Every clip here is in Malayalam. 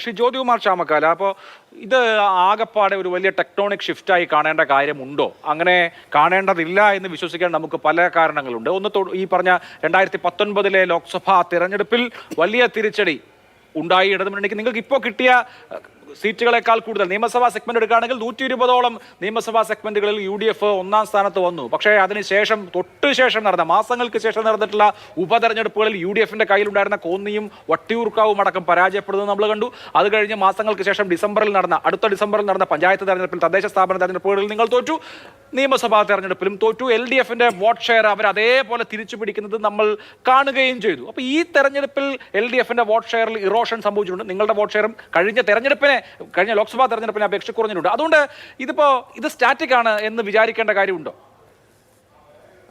ശ്രീ ജ്യോതികുമാർ ചാമക്കാല, അപ്പോൾ ഇത് ആകപ്പാടെ ഒരു വലിയ ടെക്ടോണിക് ഷിഫ്റ്റായി കാണേണ്ട കാര്യമുണ്ടോ? അങ്ങനെ കാണേണ്ടതില്ല എന്ന് വിശ്വസിക്കാൻ നമുക്ക് പല കാരണങ്ങളുണ്ട്. ഒന്ന്, ഈ പറഞ്ഞ 2019 ലോക്സഭാ തിരഞ്ഞെടുപ്പിൽ വലിയ തിരിച്ചടി ഉണ്ടായി ഇടതുമുന്നണിക്ക്. നിങ്ങൾക്ക് ഇപ്പോൾ കിട്ടിയ സീറ്റുകളെക്കാൾ കൂടുതൽ നിയമസഭാ സെഗ്മെന്റ് എടുക്കുകയാണെങ്കിൽ 120ഓളം നിയമസഭാ സെഗ്മെന്റുകളിൽ UDF ഒന്നാം സ്ഥാനത്ത് വന്നു. പക്ഷേ അതിനുശേഷം മാസങ്ങൾക്ക് ശേഷം നടന്നിട്ടുള്ള ഉപതെരഞ്ഞെടുപ്പുകളിൽ UDFന്റെ കയ്യിലുണ്ടായിരുന്ന കോന്നിയും വട്ടിയൂർക്കാവും അടക്കം പരാജയപ്പെടുന്നത് നമ്മൾ കണ്ടു. അത് കഴിഞ്ഞ് മാസങ്ങൾക്ക് ശേഷം അടുത്ത ഡിസംബറിൽ നടന്ന പഞ്ചായത്ത് തെരഞ്ഞെടുപ്പിൽ, തദ്ദേശ സ്ഥാപന തെരഞ്ഞെടുപ്പുകളിൽ നിങ്ങൾ തോറ്റു. നിയമസഭാ തെരഞ്ഞെടുപ്പിലും തോറ്റു. LDFന്റെ വോട്ട് ഷെയർ അവർ അതേപോലെ തിരിച്ചു പിടിക്കുന്നത് നമ്മൾ കാണുകയും ചെയ്തു. അപ്പോൾ ഈ തെരഞ്ഞെടുപ്പിൽ LDFന്റെ വോട്ട് ഷെയറിൽ ഇറോഷൻ സംഭവിച്ചിട്ടുണ്ട്. നിങ്ങളുടെ വോട്ട് ഷെയറും കഴിഞ്ഞ ലോക്സഭാ തെരഞ്ഞെടുപ്പിനെ അപേക്ഷിച്ച് കുറഞ്ഞിട്ടുണ്ട്. അതുകൊണ്ട് ഇത് സ്റ്റാറ്റിക് ആണ് എന്ന് വിചാരിക്കേണ്ട കാര്യമുണ്ടോ?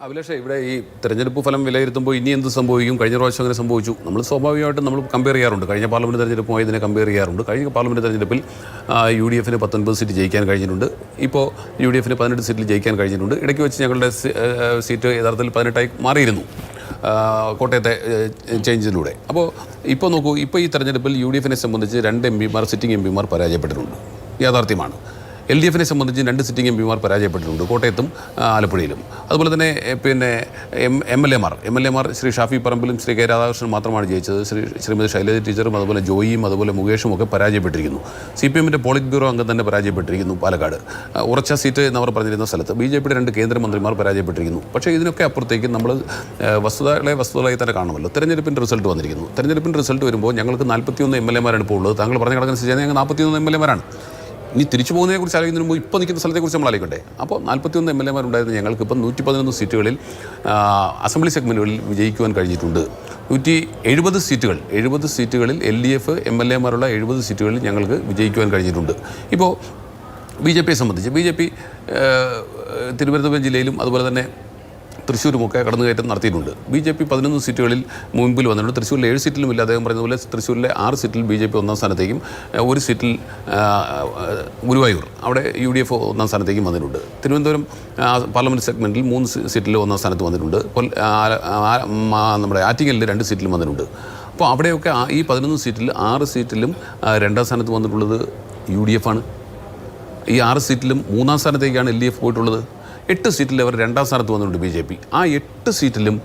അഭിലാഷേ, ഇവിടെ ഈ തെരഞ്ഞെടുപ്പ് ഫലം വിലയിരുത്തുമ്പോൾ ഇനി എന്ത് സംഭവിക്കും, കഴിഞ്ഞ പ്രാവശ്യം അങ്ങനെ സംഭവിച്ചു, നമ്മൾ സ്വാഭാവികമായിട്ടും നമ്മൾ കമ്പയർ ചെയ്യാറുണ്ട്. കഴിഞ്ഞ പാർലമെൻറ്റ് തെരഞ്ഞെടുപ്പുമായി ഇതിനെ കമ്പയർ ചെയ്യാറുണ്ട്. കഴിഞ്ഞ പാർലമെൻറ്റ് തെരഞ്ഞെടുപ്പിൽ UDFന് 19 സീറ്റ് ജയിക്കാൻ കഴിഞ്ഞിട്ടുണ്ട്. ഇപ്പോൾ UDFന് 18 സീറ്റിൽ ജയിക്കാൻ കഴിഞ്ഞിട്ടുണ്ട്. ഇടയ്ക്ക് വെച്ച് ഞങ്ങളുടെ സീറ്റ് യഥാർത്ഥത്തിൽ 18ആയി മാറിയിരുന്നു കോട്ടയത്തെ ചേഞ്ചിലൂടെ. അപ്പോൾ ഇപ്പോൾ നോക്കൂ, ഇപ്പോൾ ഈ തെരഞ്ഞെടുപ്പിൽ UDFനെ സംബന്ധിച്ച് 2 സിറ്റിംഗ് എം പിമാർ പരാജയപ്പെട്ടിട്ടുണ്ട്, യാഥാർത്ഥ്യമാണ്. LDFനെ സംബന്ധിച്ച് 2 സിറ്റിംഗ് എം പിമാർ പരാജയപ്പെട്ടിട്ടുണ്ട്, കോട്ടയത്തും ആലപ്പുഴയിലും. അതുപോലെ തന്നെ MLA മാർ ശ്രീ ഷാഫി പറമ്പിലും ശ്രീ കെ രാധാകൃഷ്ണൻ മാത്രമാണ് ജയിച്ചത്. ശ്രീമതി ശൈലജ ടീച്ചറും അതുപോലെ ജോയിയും അതുപോലെ മുകേഷും ഒക്കെ പരാജയപ്പെട്ടിരിക്കുന്നു. CPMന്റെ പോളിറ്റ് ബ്യൂറോ അംഗം തന്നെ പരാജയപ്പെട്ടിരിക്കുന്നു പാലക്കാട്, ഉറച്ച സീറ്റ് എന്നവർ പറഞ്ഞിരുന്ന സ്ഥലത്ത്. BJPയുടെ 2 കേന്ദ്രമന്ത്രിമാർ പരാജയപ്പെട്ടിരിക്കുന്നു. പക്ഷേ ഇതിനൊക്കെ അപ്പുറത്തേക്ക് നമ്മൾ വസ്തുതകളായി തന്നെ കാണുമല്ലോ. തെരഞ്ഞെടുപ്പിൻ്റെ റിസൾട്ട് വന്നിരിക്കുന്നു. തെരഞ്ഞെടുപ്പിൻ്റെ റിസൾട്ട് വരുമ്പോൾ ഞങ്ങൾക്ക് 41 MLA-മാരാണ് ഇപ്പോൾ ഉള്ളത്. താങ്കൾ പറഞ്ഞ കണക്കനുസരിച്ച് ഞങ്ങൾ 41 MLA-മാരാണ്. ഇനി തിരിച്ചു പോകുന്നതിനെക്കുറിച്ച് ആലോചിക്കുന്നതിന് മുമ്പ് ഇപ്പോൾ നിൽക്കുന്ന സ്ഥലത്തെക്കുറിച്ച് നമ്മൾ ആലോചിക്കട്ടെ. അപ്പോൾ 41 MLA-മാരുണ്ടായിരുന്ന ഞങ്ങൾക്ക് ഇപ്പം 111 സീറ്റുകളിൽ അസംബ്ലി സെഗ്മെൻറ്റുകളിൽ വിജയിക്കുവാൻ കഴിഞ്ഞിട്ടുണ്ട്. 70 സീറ്റുകളിൽ LDF MLA-മാരുള്ള 70 സീറ്റുകളിൽ ഞങ്ങൾക്ക് വിജയിക്കുവാൻ കഴിഞ്ഞിട്ടുണ്ട്. ഇപ്പോൾ BJPയെ സംബന്ധിച്ച് BJP തിരുവനന്തപുരം ജില്ലയിലും അതുപോലെ തന്നെ തൃശ്ശൂരുമൊക്കെ കടന്നുകയറ്റം നടത്തിയിട്ടുണ്ട്. BJP 11 സീറ്റുകളിൽ മുമ്പിൽ വന്നിട്ടുണ്ട്. തൃശ്ശൂരിലെ 7 സീറ്റിലും ഇല്ല. അദ്ദേഹം പറഞ്ഞതുപോലെ തൃശ്ശൂരിലെ 6 സീറ്റിൽ BJP ഒന്നാം സ്ഥാനത്തേക്കും 1 സീറ്റിൽ ഗുരുവായൂർ അവിടെ UDF ഒന്നാം സ്ഥാനത്തേക്കും വന്നിട്ടുണ്ട്. തിരുവനന്തപുരം പാർലമെൻറ്റ് സെഗ്മെൻറ്റിൽ 3 സീറ്റിൽ ഒന്നാം സ്ഥാനത്ത് വന്നിട്ടുണ്ട്. നമ്മുടെ ആറ്റിങ്ങലിൽ 2 സീറ്റിലും വന്നിട്ടുണ്ട്. അപ്പോൾ അവിടെയൊക്കെ ഈ 11 സീറ്റിൽ 6 സീറ്റിലും 2ാം സ്ഥാനത്ത് വന്നിട്ടുള്ളത് UDF ആണ്. ഈ 6 സീറ്റിലും 3ാം സ്ഥാനത്തേക്കാണ് LDF പോയിട്ടുള്ളത്. 8 സീറ്റിൽ അവർ 2ാം സ്ഥാനത്ത് വന്നിട്ടുണ്ട് BJP. ആ 8 സീറ്റിലും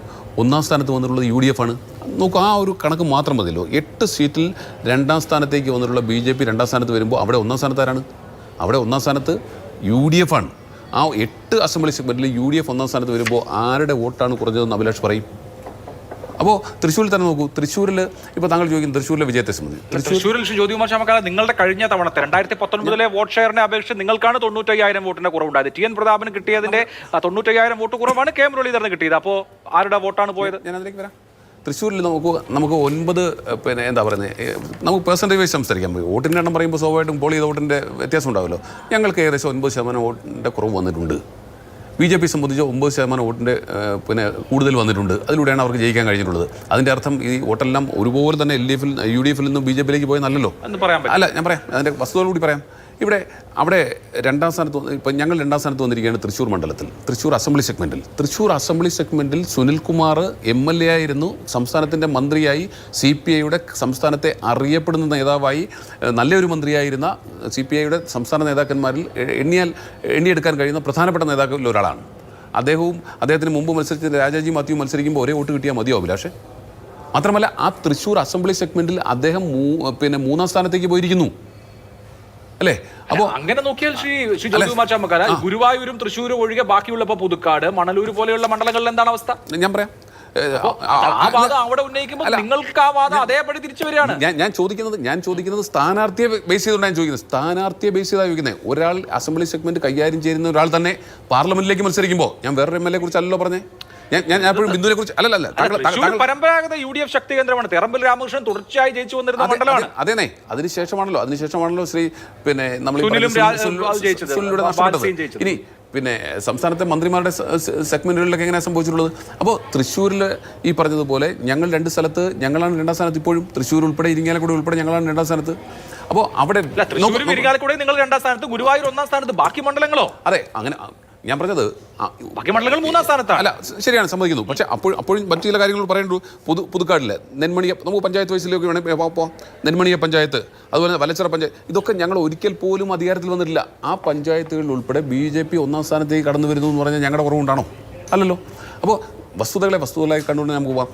1ാം സ്ഥാനത്ത് വന്നിട്ടുള്ളത് UDF ആണ്. നോക്കൂ, ആ ഒരു കണക്ക് മാത്രം മതിയല്ലോ. 8 സീറ്റിൽ 2ാം സ്ഥാനത്തേക്ക് വന്നിട്ടുള്ള BJP 2ാം സ്ഥാനത്ത് വരുമ്പോൾ അവിടെ 1ാം സ്ഥാനത്ത് ആരാണ്? അവിടെ 1ാം സ്ഥാനത്ത് UDF ആണ്. ആ 8 അസംബ്ലി സെഗ്മെൻറ്റിൽ UDF 1ാം സ്ഥാനത്ത് വരുമ്പോൾ ആരുടെ വോട്ടാണ് കുറഞ്ഞതെന്ന് അഭിലാഷ് പറയും. അപ്പോൾ തൃശ്ശൂരിൽ തന്നെ നോക്കൂ. തൃശ്ശൂരിൽ ഇപ്പോൾ താങ്കൾ ചോദിക്കും തൃശ്ശൂരിലെ വിജയത്തെ സംബന്ധിച്ച്. തൃശ്ശൂരിൽ ജ്യോതികുമാർ ചാമക്കാല, നിങ്ങളുടെ കഴിഞ്ഞ തവണ 2019 വോട്ട് ഷെയറിനെ അപേക്ഷിച്ച് നിങ്ങൾക്കാണ് 95,000 വോട്ടിന്റെ കുറവുണ്ടായത്. TN പ്രതാപന് കിട്ടിയതിന്റെ 95,000 വോട്ട് കുറവാണ് KM മുരളീധരന് കിട്ടിയത്. അപ്പോൾ ആരുടെ വോട്ടാണ് പോയത്? ഞാൻ അതിലേക്ക് വരാം. തൃശ്ശൂരിൽ നമുക്ക് 9 എന്താ പറയുന്നത്, നമുക്ക് പെർസെൻറ്റേജ് വൈസ് സംസാരിക്കാൻ പറ്റും. വോട്ടിൻ്റെ എണ്ണം പറയുമ്പോൾ സ്വാഭാവികമായിട്ടും പോൾ ചെയ്ത വോട്ടിൻ്റെ വ്യത്യാസം ഉണ്ടാവുമല്ലോ. ഞങ്ങൾക്ക് ഏകദേശം 9% വോട്ടിൻ്റെ കുറവ് വന്നിട്ടുണ്ട്. BJP സംബന്ധിച്ച് 9% വോട്ടിൻ്റെ കൂടുതൽ വന്നിട്ടുണ്ട്. അതിലൂടെയാണ് അവർക്ക് ജയിക്കാൻ കഴിഞ്ഞിട്ടുള്ളത്. അതിൻ്റെ അർത്ഥം ഈ വോട്ടെല്ലാം ഒരുപോലെ തന്നെ UDF നിന്നും BJPയിലേക്ക് പോയി നല്ലല്ലോ. അല്ല, ഞാൻ പറയാം, അതിൻ്റെ വസ്തുതകളൂടി പറയാം. അവിടെ 2ാം സ്ഥാനത്ത് ഇപ്പം ഞങ്ങൾ 2ാം സ്ഥാനത്ത് വന്നിരിക്കുകയാണ് തൃശ്ശൂർ മണ്ഡലത്തിൽ, തൃശ്ശൂർ അസംബ്ലി സെഗ്മെൻറ്റിൽ സുനിൽകുമാർ MLA ആയിരുന്നു. സംസ്ഥാനത്തിൻ്റെ മന്ത്രിയായി CPIയുടെ സംസ്ഥാനത്തെ അറിയപ്പെടുന്ന നേതാവായി നല്ലൊരു മന്ത്രിയായിരുന്ന CPIയുടെ സംസ്ഥാന നേതാക്കന്മാരിൽ എണ്ണിയെടുക്കാൻ കഴിയുന്ന പ്രധാനപ്പെട്ട നേതാക്കളിൽ ഒരാളാണ് അദ്ദേഹത്തിന് മുമ്പ് മത്സരിച്ച രാജാജി മാത്യു മത്സരിക്കുമ്പോൾ ഒരേ വോട്ട് കിട്ടിയാൽ മതിയോ അഭിലാഷേ? മാത്രമല്ല, ആ തൃശ്ശൂർ അസംബ്ലി സെഗ്മെൻറ്റിൽ അദ്ദേഹം 3ാം സ്ഥാനത്തേക്ക് പോയിരിക്കുന്നു അല്ലേ? അപ്പോൾ അങ്ങനെ നോക്കിയാൽ ശ്രീ ജ്യോതികുമാർ ചാമക്കാല, ഗുരുവായൂരും തൃശ്ശൂരും ഒഴികെ ബാക്കിയുള്ളപ്പോ പുതുക്കാട്, മണലൂർ പോലെയുള്ള മണ്ഡലങ്ങളിൽ എന്താണ് അവസ്ഥ? ഞാൻ പറയാം. അവിടെ ഉന്നയിക്കുമ്പോൾ നിങ്ങൾക്ക് ആ വാദം അതേപടി തിരിച്ചു വരികയാണ്. ഞാൻ ചോദിക്കുന്നത് സ്ഥാനാർത്ഥിയെ ബേസ് ചെയ്തുകൊണ്ടാണ് ഞാൻ ചോദിക്കുന്നത്. സ്ഥാനാർത്ഥിയെ ബേസ് ചെയ്താണ് ചോദിക്കുന്നത്. ഒരാൾ അസംബ്ലി സെഗ്മെന്റ് കൈകാര്യം ചെയ്യുന്ന ഒരാൾ തന്നെ പാർലമെന്റിലേക്ക് മത്സരിക്കുമ്പോൾ, ഞാൻ വേറൊരു MLA കുറിച്ച് അല്ലല്ലോ പറഞ്ഞേ. ഞാൻ എപ്പോഴും ബിന്ദുവിനെ കുറിച്ച് പരമ്പരാഗത UDF ശക്തി കേന്ദ്രമാണ്. തെറമ്പിൽ രാമകൃഷ്ണൻ തുടർച്ചയായി ജയിച്ചു വന്നിരുന്ന മണ്ഡലമാണ്. അതേനെ, അതിനുശേഷമാണല്ലോ ശ്രീ നമ്മൾ ഇനി സംസ്ഥാനത്തെ മന്ത്രിമാരുടെ സെഗ്മെന്റുകളിലൊക്കെ എങ്ങനെയാണ് സംഭവിച്ചിട്ടുള്ളത്. അപ്പോൾ തൃശ്ശൂരിൽ ഈ പറഞ്ഞതുപോലെ ഞങ്ങൾ 2 സ്ഥലത്ത് ഞങ്ങളാണ് 2ാം സ്ഥാനത്ത്. ഇപ്പോഴും തൃശ്ശൂർ ഉൾപ്പെടെ ഇരിങ്ങാലക്കുട ഉൾപ്പെടെ ഞങ്ങളാണ് 2ാം സ്ഥാനത്ത്. അപ്പോൾ അവിടെ നിങ്ങൾ 2ാം സ്ഥാനത്ത്, ഗുരുവായൂർ 1ാം സ്ഥാനത്ത്, ബാക്കി മണ്ഡലങ്ങളോ? അതെ, അങ്ങനെ ഞാൻ പറഞ്ഞത് ബാക്കി മണ്ഡലങ്ങൾ 3-ാം സ്ഥാനത്താണ്. അല്ല ശരിയാണ്, സമ്മതിക്കുന്നു. പക്ഷേ അപ്പോഴും മറ്റു ചില കാര്യങ്ങൾ പറയേണ്ടു. പുതുക്കാടില്ല നെന്മണിയ, നമുക്ക് പഞ്ചായത്ത് വയസ്സിലേക്ക് വേണമെങ്കിൽ പോകാം. നെന്മണിയ പഞ്ചായത്ത്, അതുപോലെ വലച്ചിറ പഞ്ചായത്ത്, ഇതൊക്കെ ഞങ്ങൾ ഒരിക്കൽ പോലും അധികാരത്തിൽ വന്നിട്ടില്ല. ആ പഞ്ചായത്തുകളിൽ ഉൾപ്പെടെ BJP 1-ാം സ്ഥാനത്തേക്ക് കടന്നു വരുന്നു എന്ന് പറഞ്ഞാൽ ഞങ്ങളുടെ കുറവുണ്ടാണോ? അല്ലല്ലോ. അപ്പോൾ വസ്തുതകളായി കണ്ടുകൊണ്ട് നമുക്ക് പോകാം.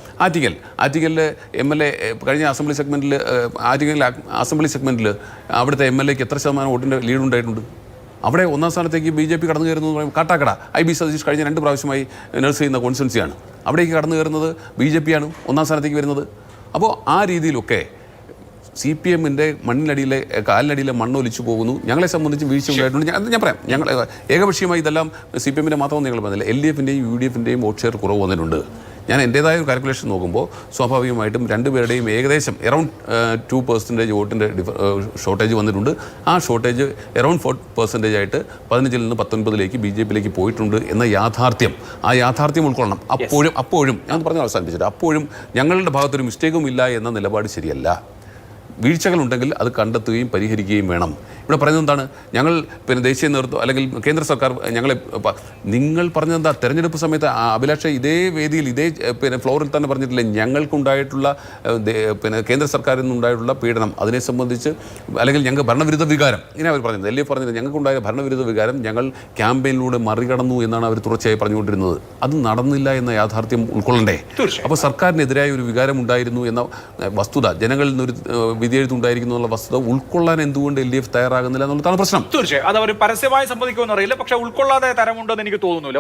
ആറ്റിങ്ങലിൽ MLA കഴിഞ്ഞ അസംബ്ലി സെഗ്മെൻറ്റിൽ അസംബ്ലി സെഗ്മെൻറ്റിൽ അവിടുത്തെ MLAക്ക് എത്ര ശതമാനം വോട്ടിൻ്റെ ലീഡ് ഉണ്ടായിട്ടുണ്ട്? അവിടെ 1-ാം സ്ഥാനത്തേക്ക് BJP കടന്നു കയറുന്നു എന്ന് പറയുമ്പോൾ കാട്ടാക്കട IB സതീഷ് കഴിഞ്ഞ 2 പ്രാവശ്യമായി നഴ്സ് ചെയ്യുന്ന കോൺസ്റ്റിറ്റ്യുവൻസിയാണ്. അവിടേക്ക് കടന്നു കയറുന്നത് BJP ആണ് 1-ാം സ്ഥാനത്തേക്ക് വരുന്നത്. അപ്പോൾ ആ രീതിയിലൊക്കെ CPM-ൻ്റെ മണ്ണിനടിയിലെ കാലിനടിയിലെ മണ്ണൊലിച്ചു പോകുന്നു. ഞങ്ങളെ സംബന്ധിച്ച് വീഴ്ച ഉണ്ടായിട്ടുണ്ട്. ഞാൻ പറയാം, ഞങ്ങൾ ഏകപക്ഷീയമായി ഇതെല്ലാം CPM-ൻ്റെ മാത്രം ഞങ്ങൾ പറഞ്ഞില്ല, LDF-ൻ്റെയും UDF-ൻ്റെയും വോട്ട് ഷെയർ കുറവ് വന്നിട്ടുണ്ട്. ഞാൻ എൻ്റേതായ ഒരു കാൽക്കുലേഷൻ നോക്കുമ്പോൾ സ്വാഭാവികമായിട്ടും രണ്ടുപേരുടെയും ഏകദേശം അറൗണ്ട് 2% വോട്ടിൻ്റെ ഷോർട്ടേജ് വന്നിട്ടുണ്ട്. ആ ഷോർട്ടേജ് അറൗണ്ട് 4% ആയിട്ട് 15-ൽ നിന്ന് 19-ലേക്ക് BJP-യിലേക്ക് പോയിട്ടുണ്ട് എന്ന യാഥാർത്ഥ്യം, ആ യാഥാർത്ഥ്യം ഉൾക്കൊള്ളണം. അപ്പോഴും ഞാൻ പറഞ്ഞ അവസാനിപ്പിച്ചിട്ട്, അപ്പോഴും ഞങ്ങളുടെ ഭാഗത്തൊരു മിസ്റ്റേക്കും ഇല്ല എന്ന നിലപാട് ശരിയല്ല. വീഴ്ചകളുണ്ടെങ്കിൽ അത് കണ്ടെത്തുകയും പരിഹരിക്കുകയും വേണം. ഇവിടെ പറയുന്നത് എന്താണ്? ഞങ്ങൾ ദേശീയ നേതൃത്വം അല്ലെങ്കിൽ കേന്ദ്ര സർക്കാർ ഞങ്ങളെ, നിങ്ങൾ പറഞ്ഞതെന്താ? തെരഞ്ഞെടുപ്പ് സമയത്ത് അഭിലാഷ ഇതേ വേദിയിൽ ഇതേ ഫ്ലോറിൽ തന്നെ പറഞ്ഞിട്ടില്ലേ, ഞങ്ങൾക്കുണ്ടായിട്ടുള്ള കേന്ദ്ര സർക്കാരിൽ നിന്നുണ്ടായിട്ടുള്ള പീഡനം, അതിനെ സംബന്ധിച്ച് അല്ലെങ്കിൽ ഞങ്ങൾക്ക് ഭരണവിരുദ്ധ വികാരം, ഇങ്ങനെ അവർ പറഞ്ഞത്, LDF പറഞ്ഞത് ഞങ്ങൾക്കുണ്ടായ ഭരണവിരുദ്ധ വികാരം ഞങ്ങൾ ക്യാമ്പയിനിലൂടെ മറികടന്നു എന്നാണ് അവർ തുടർച്ചയായി പറഞ്ഞുകൊണ്ടിരുന്നത്. അത് നടന്നില്ല എന്ന യാഥാർത്ഥ്യം ഉൾക്കൊള്ളണ്ടേ? അപ്പോൾ സർക്കാരിനെതിരായ ഒരു വികാരം ഉണ്ടായിരുന്നു എന്ന വസ്തുത, ജനങ്ങളിൽ നിന്നൊരു വിധിയെഴുത്തുണ്ടായിരിക്കുന്നു എന്നുള്ള വസ്തുത ഉൾക്കൊള്ളാൻ എന്തുകൊണ്ട് LDF തയ്യാറാകുന്നില്ല എന്നുള്ളതാണ് പ്രശ്നം. തീർച്ചയായും അത് അവർ പരസ്യമായി സമ്മതിക്കുമെന്ന് അറിയില്ല, പക്ഷെ ഉൾക്കൊള്ളാതെ തരമുണ്ടെന്ന് എനിക്ക് തോന്നുന്നില്ല.